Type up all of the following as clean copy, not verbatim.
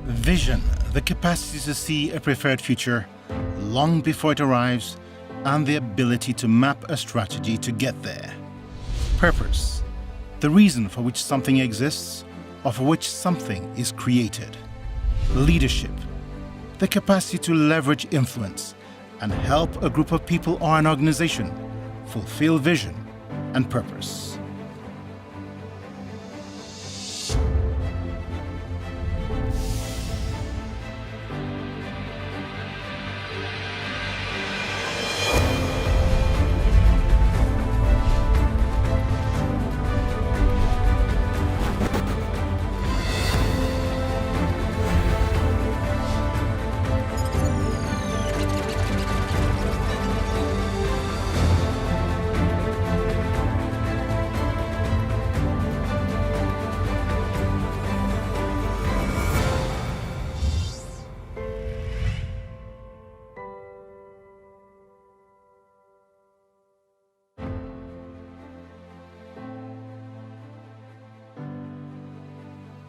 Vision, the capacity to see a preferred future long before it arrives, and the ability to map a strategy to get there. Purpose, the reason for which something exists or for which something is created. Leadership, the capacity to leverage influence and help a group of people or an organization fulfill vision and purpose.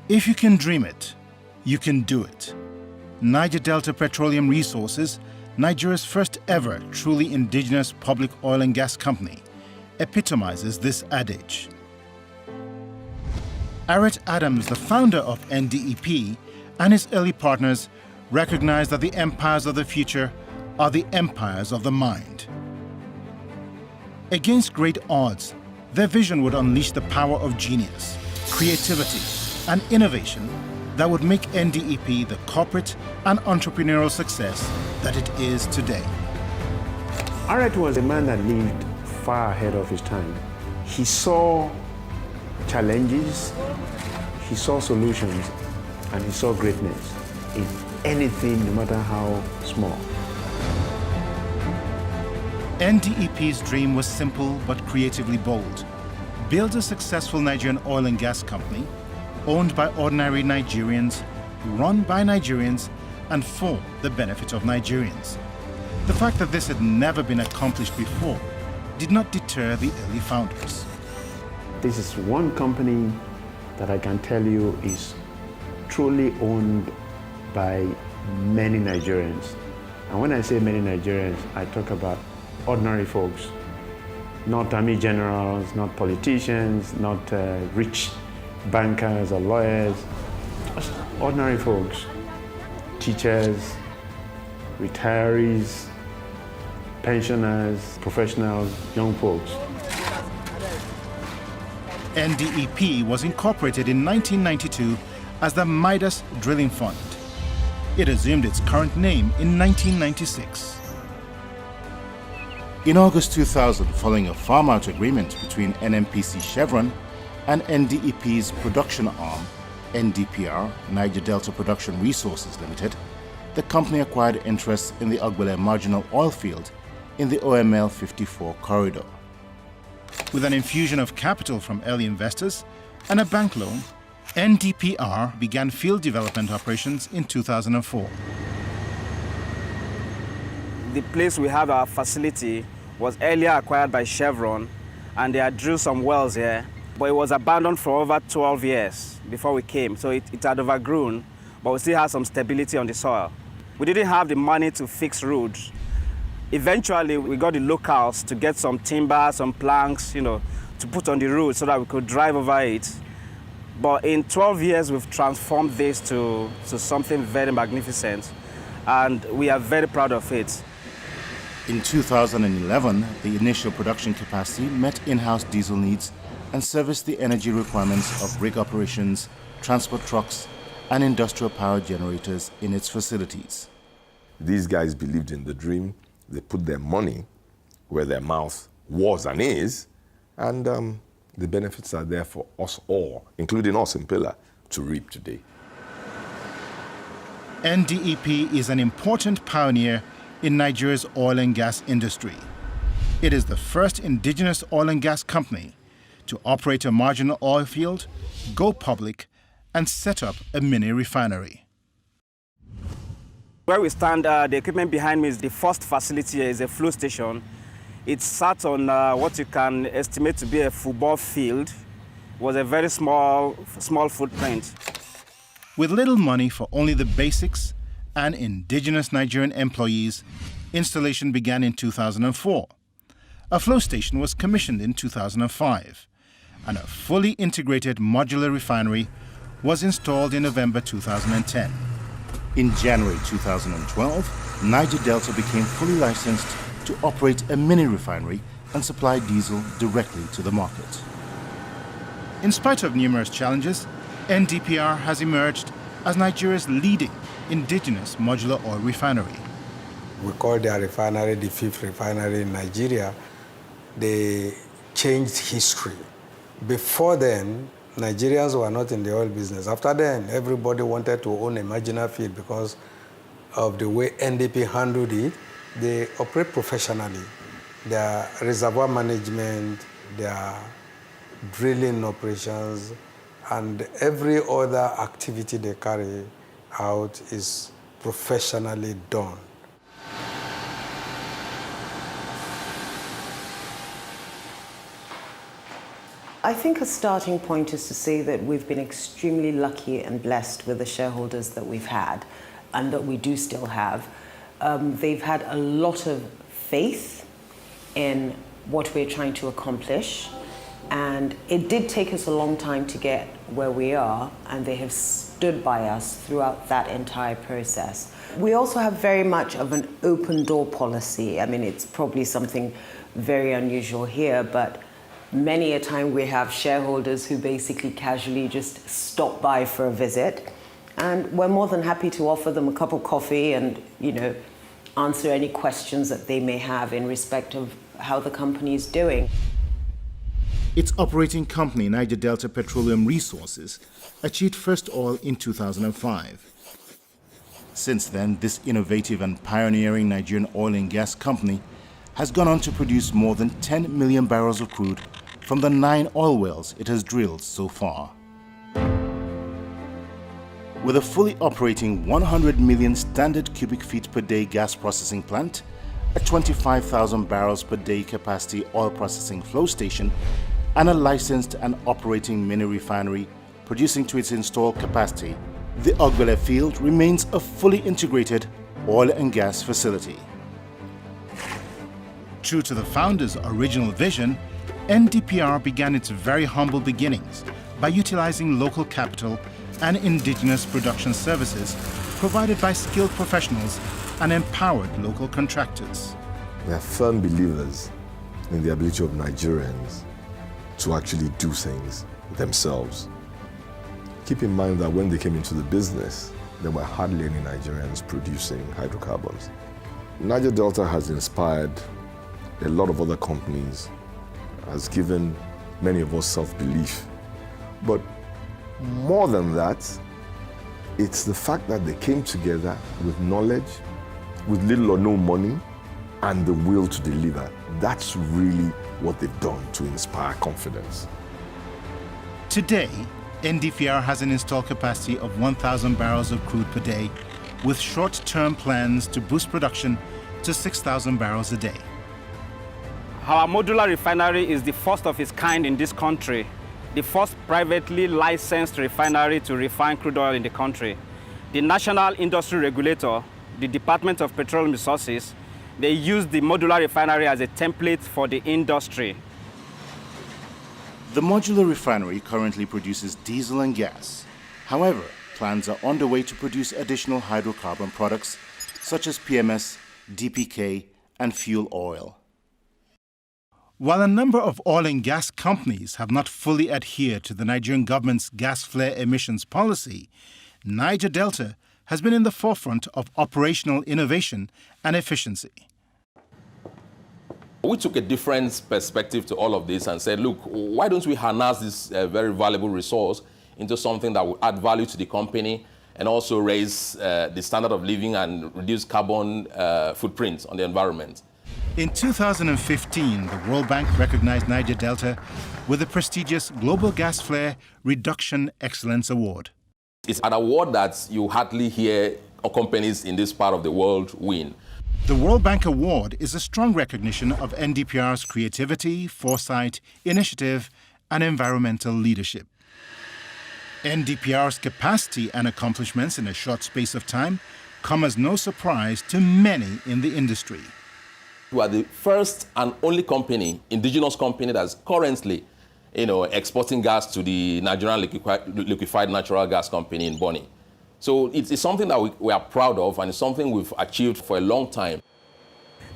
If you can dream it, you can do it. Niger Delta Petroleum Resources, Nigeria's first ever truly indigenous public oil and gas company, epitomizes this adage. Aret Adams, the founder of NDEP, and his early partners recognized that the empires of the future are the empires of the mind. Against great odds, their vision would unleash the power of genius, creativity, and innovation that would make NDEP the corporate and entrepreneurial success that it is today. Aret was a man that lived far ahead of his time. He saw challenges, he saw solutions, and he saw greatness in anything, no matter how small. NDEP's dream was simple but creatively bold. Build a successful Nigerian oil and gas company owned by ordinary Nigerians, run by Nigerians, and for the benefit of Nigerians. The fact that this had never been accomplished before did not deter the early founders. This is one company that I can tell you is truly owned by many Nigerians. And when I say many Nigerians, I talk about ordinary folks, not army generals, not politicians, not rich bankers or lawyers, just ordinary folks, teachers, retirees, pensioners, professionals, young folks. NDEP was incorporated in 1992 as the Midas Drilling Fund. It assumed its current name in 1996. In August 2000, following a farm-out agreement between NNPC Chevron and NDEP's production arm, NDPR, Niger Delta Production Resources Limited, the company acquired interests in the Ogbele marginal oil field in the OML 54 corridor. With an infusion of capital from early investors and a bank loan, NDPR began field development operations in 2004. The place we have our facility was earlier acquired by Chevron, and they had drilled some wells here. But it was abandoned for over 12 years before we came, so it had overgrown, but we still had some stability on the soil. We didn't have the money to fix roads. Eventually, we got the locals to get some timber, some planks, to put on the road so that we could drive over it. But in 12 years, we've transformed this to something very magnificent, and we are very proud of it. In 2011, the initial production capacity met in-house diesel needs and serviced the energy requirements of rig operations, transport trucks, and industrial power generators in its facilities. These guys believed in the dream. They put their money where their mouth was and is, and the benefits are there for us all, including us in Pillar, to reap today. NDEP is an important pioneer in Nigeria's oil and gas industry. It is the first indigenous oil and gas company to operate a marginal oil field, go public, and set up a mini refinery. Where we stand, the equipment behind me is the first facility here, is a flow station. It's sat on what you can estimate to be a football field. It was a very small footprint. With little money for only the basics and indigenous Nigerian employees, installation began in 2004. A flow station was commissioned in 2005, and a fully integrated modular refinery was installed in November 2010. In January 2012, Niger Delta became fully licensed to operate a mini refinery and supply diesel directly to the market. In spite of numerous challenges, NDPR has emerged as Nigeria's leading indigenous modular oil refinery. We call their refinery the fifth refinery in Nigeria. They changed history. Before then, Nigerians were not in the oil business. After then, everybody wanted to own a marginal field because of the way NDP handled it. They operate professionally. Their reservoir management, their drilling operations, and every other activity they carry out is professionally done. I think a starting point is to say that we've been extremely lucky and blessed with the shareholders that we've had and that we do still have. They've had a lot of faith in what we're trying to accomplish, and it did take us a long time to get where we are, and they have stood by us throughout that entire process. We also have very much of an open door policy. I mean, it's probably something very unusual here, but many a time we have shareholders who basically casually just stop by for a visit, and we're more than happy to offer them a cup of coffee and, answer any questions that they may have in respect of how the company is doing. Its operating company, Niger Delta Petroleum Resources, achieved first oil in 2005. Since then, this innovative and pioneering Nigerian oil and gas company has gone on to produce more than 10 million barrels of crude from the 9 oil wells it has drilled so far. With a fully operating 100 million standard cubic feet per day gas processing plant, a 25,000 barrels per day capacity oil processing flow station, and a licensed and operating mini refinery producing to its installed capacity, the Ogbele field remains a fully integrated oil and gas facility. True to the founders' original vision, NDPR began its very humble beginnings by utilizing local capital and indigenous production services provided by skilled professionals and empowered local contractors. We are firm believers in the ability of Nigerians to actually do things themselves. Keep in mind that when they came into the business, there were hardly any Nigerians producing hydrocarbons. Niger Delta has inspired a lot of other companies, has given many of us self-belief. But more than that, it's the fact that they came together with knowledge, with little or no money, and the will to deliver. That's really what they've done to inspire confidence. Today, NDPR has an installed capacity of 1,000 barrels of crude per day, with short-term plans to boost production to 6,000 barrels a day. Our modular refinery is the first of its kind in this country, the first privately licensed refinery to refine crude oil in the country. The National Industry Regulator, the Department of Petroleum Resources, they use the modular refinery as a template for the industry. The modular refinery currently produces diesel and gas. However, plans are underway to produce additional hydrocarbon products such as PMS, DPK, and fuel oil. While a number of oil and gas companies have not fully adhered to the Nigerian government's gas flare emissions policy, Niger Delta has been in the forefront of operational innovation and efficiency. We took a different perspective to all of this and said, look, why don't we harness this very valuable resource into something that will add value to the company and also raise the standard of living and reduce carbon footprint on the environment. In 2015, the World Bank recognized Niger Delta with the prestigious Global Gas Flare Reduction Excellence Award. It's an award that you hardly hear companies in this part of the world win. The World Bank Award is a strong recognition of NDPR's creativity, foresight, initiative, and environmental leadership. NDPR's capacity and accomplishments in a short space of time come as no surprise to many in the industry. We are the first and only company, indigenous company, that's currently, exporting gas to the Nigerian liquefied natural gas company in Bonny. So it's something that we are proud of, and it's something we've achieved for a long time.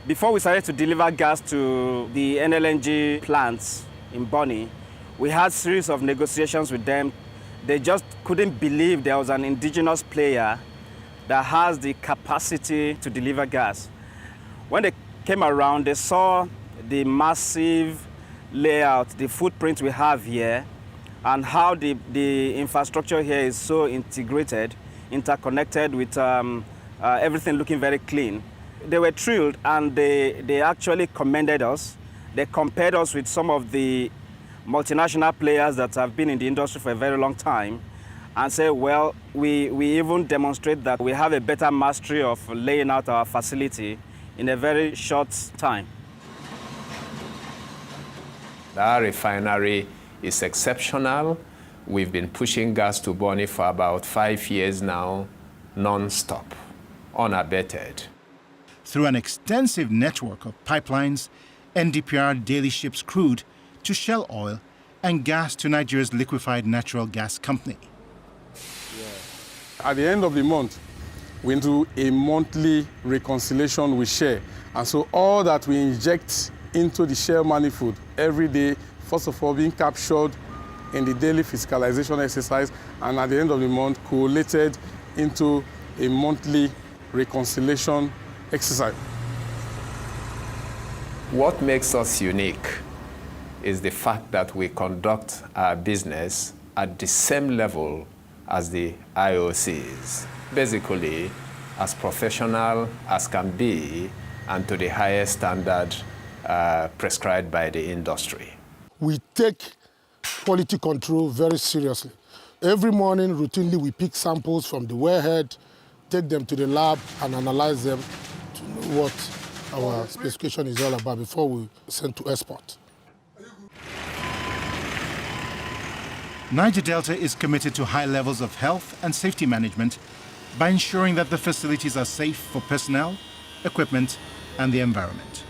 Before we started to deliver gas to the NLNG plants in Bonny, we had a series of negotiations with them. They just couldn't believe there was an indigenous player that has the capacity to deliver gas. When they came around, they saw the massive layout, the footprint we have here, and how the infrastructure here is so integrated, interconnected with everything looking very clean. They were thrilled, and they actually commended us. They compared us with some of the multinational players that have been in the industry for a very long time, and say, well, we even demonstrate that we have a better mastery of laying out our facility in a very short time. Our refinery is exceptional. We've been pushing gas to Bonny for about 5 years now, non-stop, unabated. Through an extensive network of pipelines, NDPR daily ships crude to Shell Oil and gas to Nigeria's liquefied natural gas company. At the end of the month, we do a monthly reconciliation with Shell. And so all that we inject into the Shell manifold every day, first of all, being captured in the daily fiscalization exercise, and at the end of the month, collated into a monthly reconciliation exercise. What makes us unique is the fact that we conduct our business at the same level as the IOCs, basically as professional as can be and to the highest standard prescribed by the industry. We take quality control very seriously. Every morning, routinely, we pick samples from the wellhead, take them to the lab and analyze them to know what our specification is all about before we send to export. Niger Delta is committed to high levels of health and safety management by ensuring that the facilities are safe for personnel, equipment, and the environment.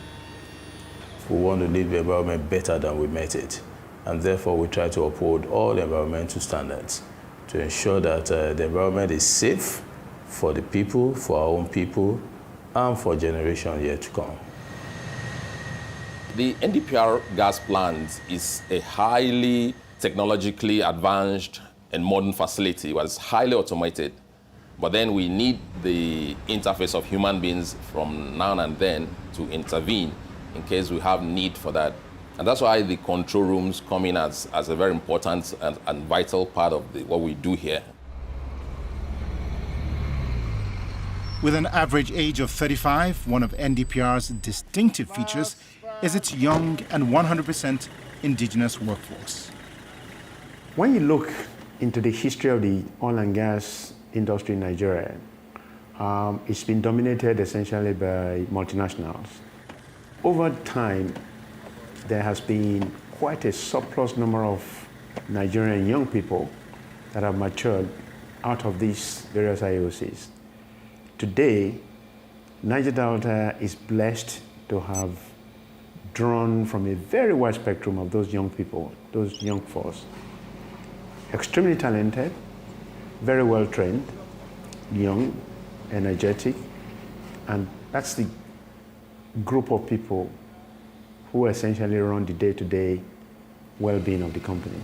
We want to leave the environment better than we met it, and therefore we try to uphold all environmental standards to ensure that the environment is safe for the people, for our own people, and for generations yet to come. The NDPR gas plant is a highly technologically advanced and modern facility. It was highly automated. But then we need the interface of human beings from now and then to intervene in case we have need for that. And that's why the control rooms come in as a very important and vital part of what we do here. With an average age of 35, one of NDPR's distinctive features is its young and 100% indigenous workforce. When you look into the history of the oil and gas industry in Nigeria, it's been dominated essentially by multinationals. Over time, there has been quite a surplus number of Nigerian young people that have matured out of these various IOCs. Today, Niger Delta is blessed to have drawn from a very wide spectrum of those young people, those young folks. Extremely talented, very well trained, young, energetic, and that's the group of people who essentially run the day-to-day well-being of the company.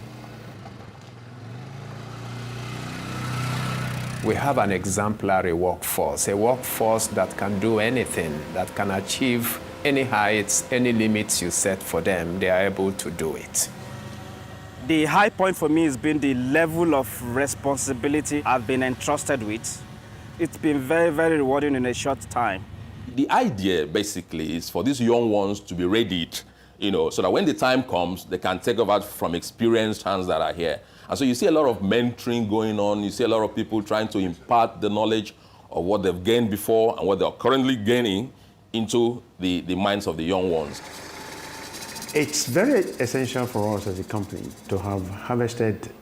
We have an exemplary workforce, a workforce that can do anything, that can achieve any heights, any limits you set for them, they are able to do it. The high point for me has been the level of responsibility I've been entrusted with. It's been very, very rewarding in a short time. The idea, basically, is for these young ones to be readied, so that when the time comes, they can take over from experienced hands that are here. And so you see a lot of mentoring going on. You see a lot of people trying to impart the knowledge of what they've gained before and what they're currently gaining into the minds of the young ones. It's very essential for us as a company to have harvested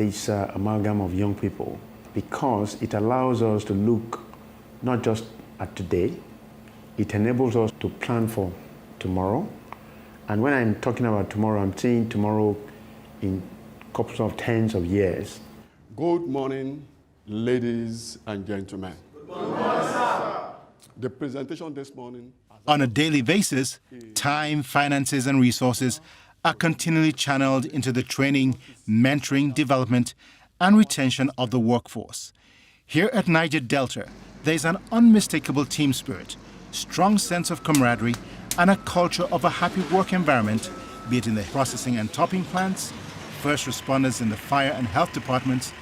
this amalgam of young people because it allows us to look not just at today, it enables us to plan for tomorrow. And when I'm talking about tomorrow, I'm saying tomorrow in couple of tens of years. Good morning, ladies and gentlemen. Good morning, sir. The presentation this morning. On a daily basis, time, finances, and resources are continually channeled into the training, mentoring, development, and retention of the workforce. Here at Niger Delta, there is an unmistakable team spirit, strong sense of camaraderie, and a culture of a happy work environment, be it in the processing and topping plants, first responders in the fire and health departments,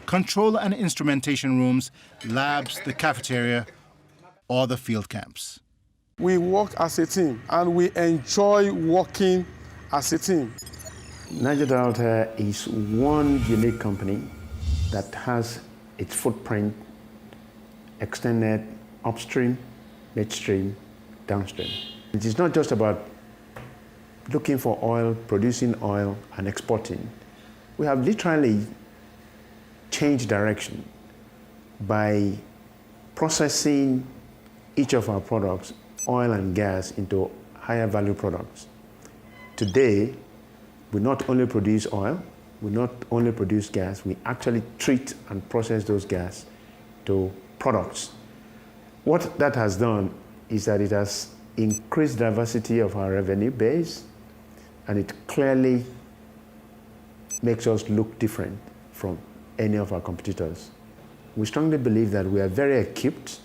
control and instrumentation rooms, labs, the cafeteria, or the field camps. We work as a team and we enjoy working as a team. Niger Delta is one unique company that has its footprint extended upstream, midstream, downstream. It is not just about looking for oil, producing oil, and exporting. We have literally changed direction by processing each of our products, oil and gas, into higher value products. Today, we not only produce oil, we not only produce gas, we actually treat and process those gas to products. What that has done is that it has increased diversity of our revenue base, and it clearly makes us look different from any of our competitors. We strongly believe that we are very equipped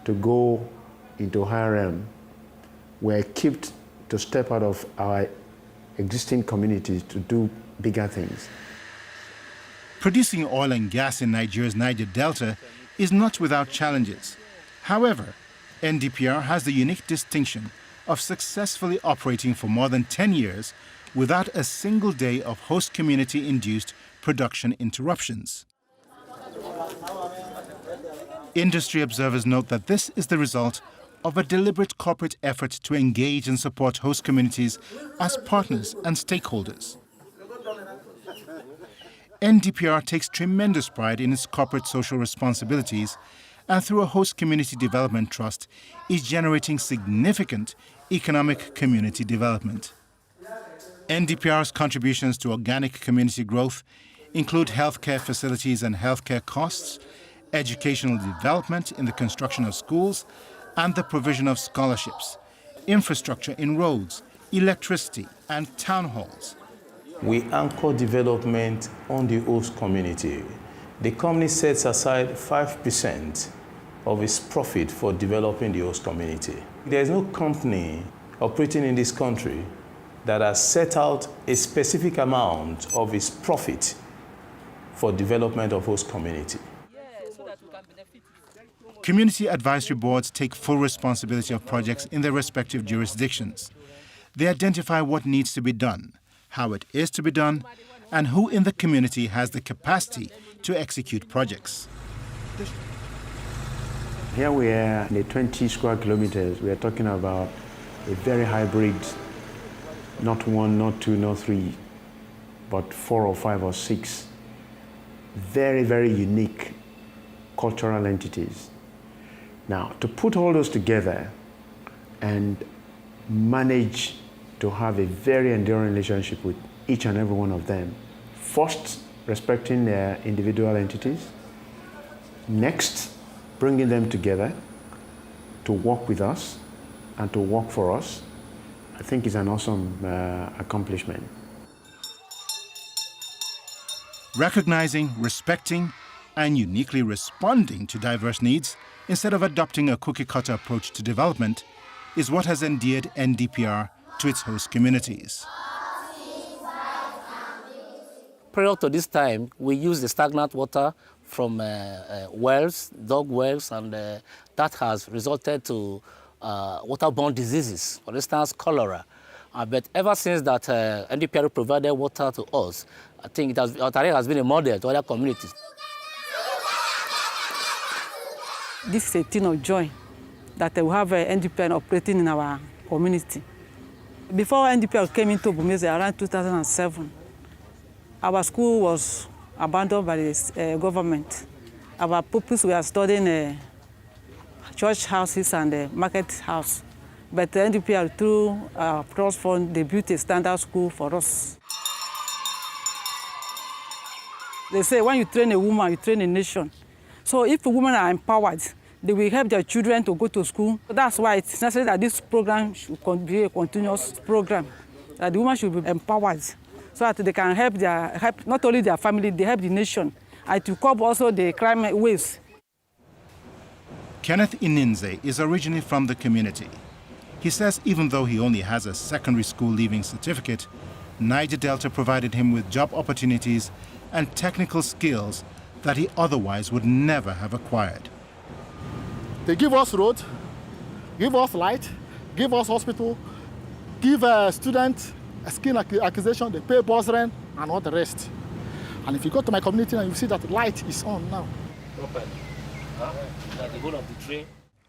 to go into higher realm. We're equipped to step out of our existing communities to do bigger things. Producing oil and gas in Nigeria's Niger Delta is not without challenges. However, NDPR has the unique distinction of successfully operating for more than 10 years without a single day of host community-induced production interruptions. Industry observers note that this is the result of a deliberate corporate effort to engage and support host communities as partners and stakeholders. NDPR takes tremendous pride in its corporate social responsibilities, and through a host community development trust is generating significant economic community development. NDPR's contributions to organic community growth include healthcare facilities and healthcare costs, educational development in the construction of schools, and the provision of scholarships, infrastructure in roads, electricity, and town halls. We anchor development on the host community. The company sets aside 5% of its profit for developing the host community. There is no company operating in this country that has set out a specific amount of its profit for development of host community. Community advisory boards take full responsibility of projects in their respective jurisdictions. They identify what needs to be done, how it is to be done, and who in the community has the capacity to execute projects. Here we are in the 20 square kilometers. We are talking about a very hybrid, not one, not two, not three, but 4 or 5 or 6 very, very unique cultural entities. Now, to put all those together and manage to have a very enduring relationship with each and every one of them, first, respecting their individual entities, next, bringing them together to work with us and to work for us, I think is an awesome accomplishment. Recognizing, respecting, and uniquely responding to diverse needs instead of adopting a cookie-cutter approach to development is what has endeared NDPR to its host communities. Prior to this time, we used the stagnant water from wells, dug wells, and that has resulted to waterborne diseases, for instance, cholera. But ever since that NDPR provided water to us, I think our area has been a model to other communities. This is a thing of joy that we have NDPR operating in our community. Before NDPR came into Bumeze around 2007, our school was abandoned by the government. Our pupils were studying church houses and market house. But the NDPR, through our trust fund, they built a standard school for us. They say when you train a woman, you train a nation. So if women are empowered, they will help their children to go to school. That's why it's necessary that this program should be a continuous program, that the women should be empowered so that they can help not only their family, they help the nation, and to curb also the crime waves. Kenneth Ininze is originally from the community. He says even though he only has a secondary school leaving certificate, Niger Delta provided him with job opportunities and technical skills that he otherwise would never have acquired. They give us road, give us light, give us hospital, give a student a skill acquisition, they pay bus rent and all the rest. And if you go to my community and you see that light is on now.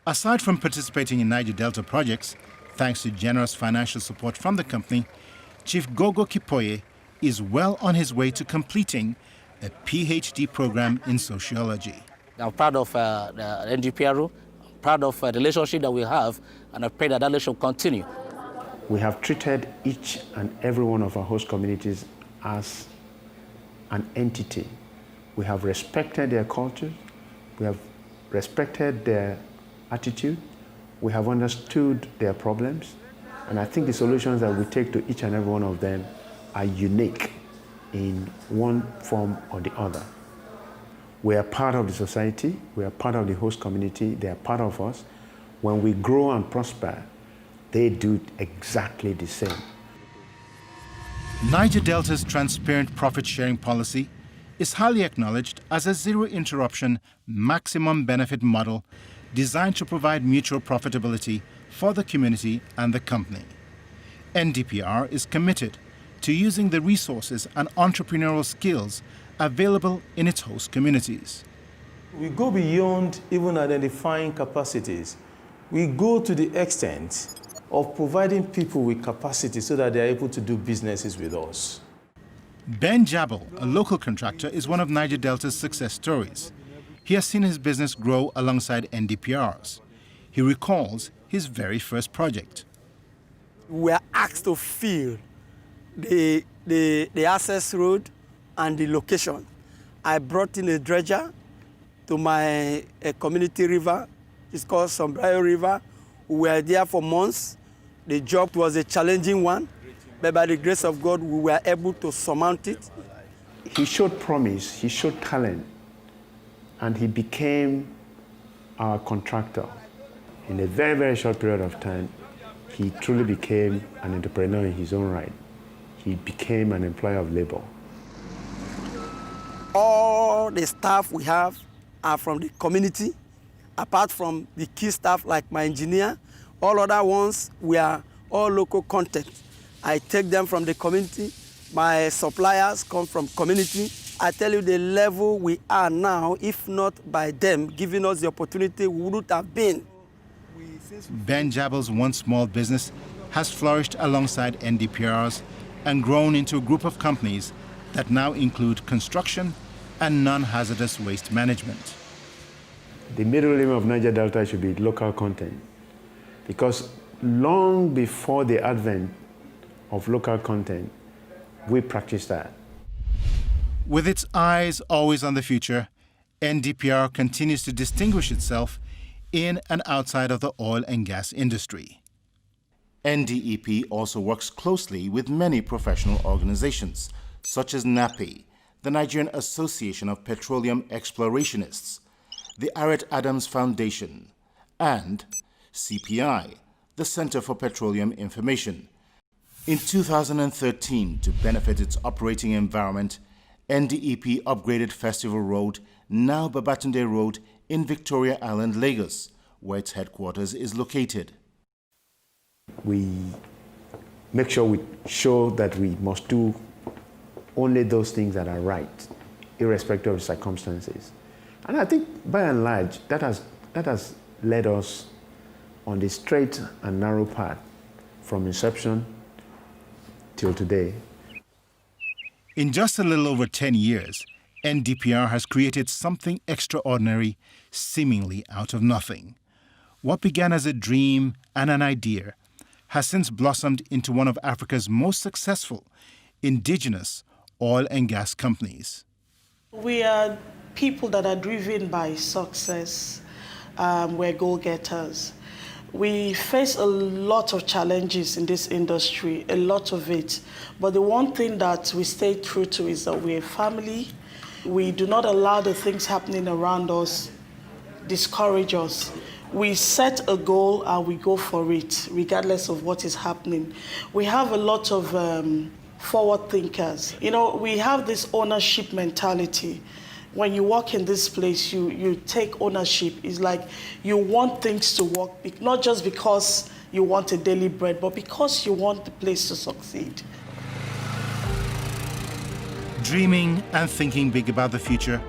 Aside from participating in Niger Delta projects, thanks to generous financial support from the company, Chief Gogo Kipoye is well on his way to completing a PhD program in sociology. I'm proud of the NDPR, proud of the relationship that we have, and I pray that relationship will continue. We have treated each and every one of our host communities as an entity. We have respected their culture, we have respected their attitude, we have understood their problems, and I think the solutions that we take to each and every one of them are unique in one form or the other. We are part of the society, we are part of the host community, they are part of us. When we grow and prosper, they do exactly the same. Niger Delta's transparent profit-sharing policy is highly acknowledged as a zero-interruption, maximum benefit model designed to provide mutual profitability for the community and the company. NDPR is committed to using the resources and entrepreneurial skills available in its host communities. We go beyond even identifying capacities. We go to the extent of providing people with capacity so that they are able to do businesses with us. Ben Jabal, a local contractor, is one of Niger Delta's success stories. He has seen his business grow alongside NDPR's. He recalls his very first project. We were asked to fill the access road and the location. I brought in a dredger to my community river. It's called Sombrayo River. We were there for months. The job was a challenging one, but by the grace of God, we were able to surmount it. He showed promise, he showed talent, and he became our contractor. In a very, very short period of time, he truly became an entrepreneur in his own right. He became an employer of labor. All the staff we have are from the community, apart from the key staff like my engineer. All other ones, we are all local content. I take them from the community. My suppliers come from community. I tell you the level we are now, if not by them giving us the opportunity, we wouldn't have been. Ben Jabal's once small business has flourished alongside NDPR's and grown into a group of companies that now include construction and non-hazardous waste management. The middle name of Niger Delta should be local content, because long before the advent of local content, we practiced that. With its eyes always on the future, NDPR continues to distinguish itself in and outside of the oil and gas industry. NDEP also works closely with many professional organizations, such as NAPE, the Nigerian Association of Petroleum Explorationists, the Arrett Adams Foundation, and CPI, the Center for Petroleum Information. In 2013, to benefit its operating environment, NDEP upgraded Festival Road, now Babatunde Road, in Victoria Island, Lagos, where its headquarters is located. We make sure we show that we must do only those things that are right, irrespective of circumstances. And I think, by and large, that has led us on the straight and narrow path from inception till today. In just a little over 10 years, NDPR has created something extraordinary, seemingly out of nothing. What began as a dream and an idea has since blossomed into one of Africa's most successful indigenous oil and gas companies. We are people that are driven by success. We're go-getters. We face a lot of challenges in this industry, a lot of it. But the one thing that we stay true to is that we're a family. We do not allow the things happening around us discourage us. We set a goal and we go for it, regardless of what is happening. We have a lot of forward thinkers. You know, we have this ownership mentality. When you walk in this place, you take ownership. It's like you want things to work, not just because you want a daily bread, but because you want the place to succeed. Dreaming and thinking big about the future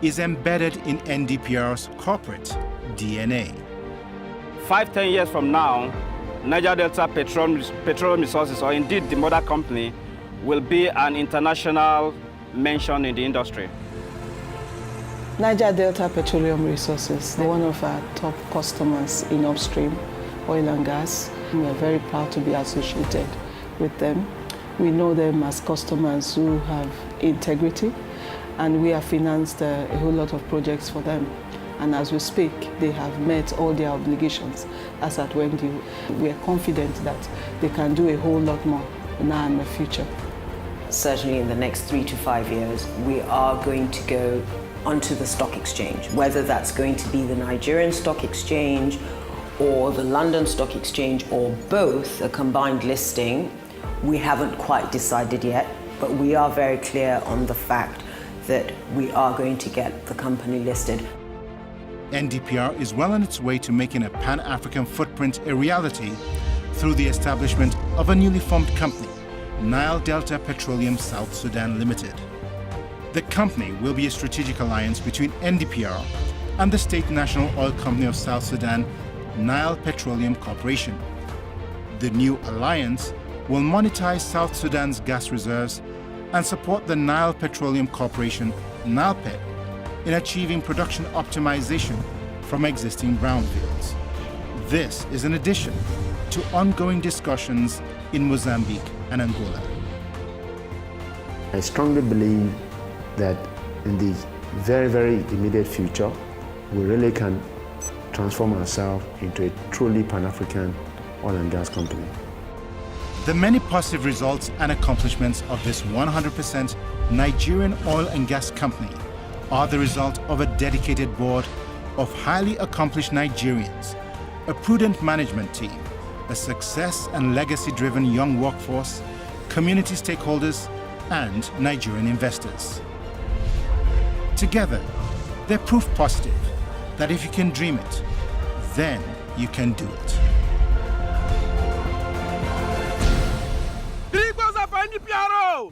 is embedded in NDPR's corporate DNA. 5-10 years from now, Niger Delta Petroleum Resources, or indeed the mother company, will be an international mention in the industry. Niger Delta Petroleum Resources, they're one of our top customers in upstream oil and gas. We are very proud to be associated with them. We know them as customers who have integrity, and we have financed a whole lot of projects for them. And as we speak, they have met all their obligations as at when due. We are confident that they can do a whole lot more now and in the future. Certainly in the next 3 to 5 years, we are going to go onto the stock exchange, whether that's going to be the Nigerian Stock Exchange or the London Stock Exchange or both, a combined listing. We haven't quite decided yet, but we are very clear on the fact that we are going to get the company listed. NDPR is well on its way to making a Pan-African footprint a reality through the establishment of a newly formed company, Nile Delta Petroleum South Sudan Limited. The company will be a strategic alliance between NDPR and the State National Oil Company of South Sudan, Nile Petroleum Corporation. The new alliance will monetize South Sudan's gas reserves and support the Nile Petroleum Corporation, NILPEC, in achieving production optimization from existing brownfields. This is in addition to ongoing discussions in Mozambique and Angola. I strongly believe that in the very, very immediate future, we really can transform ourselves into a truly Pan-African oil and gas company. The many positive results and accomplishments of this 100% Nigerian oil and gas company are the result of a dedicated board of highly accomplished Nigerians, a prudent management team, a success and legacy-driven young workforce, community stakeholders, and Nigerian investors. Together, they're proof positive that if you can dream it, then you can do it. Big Boss of NDPR!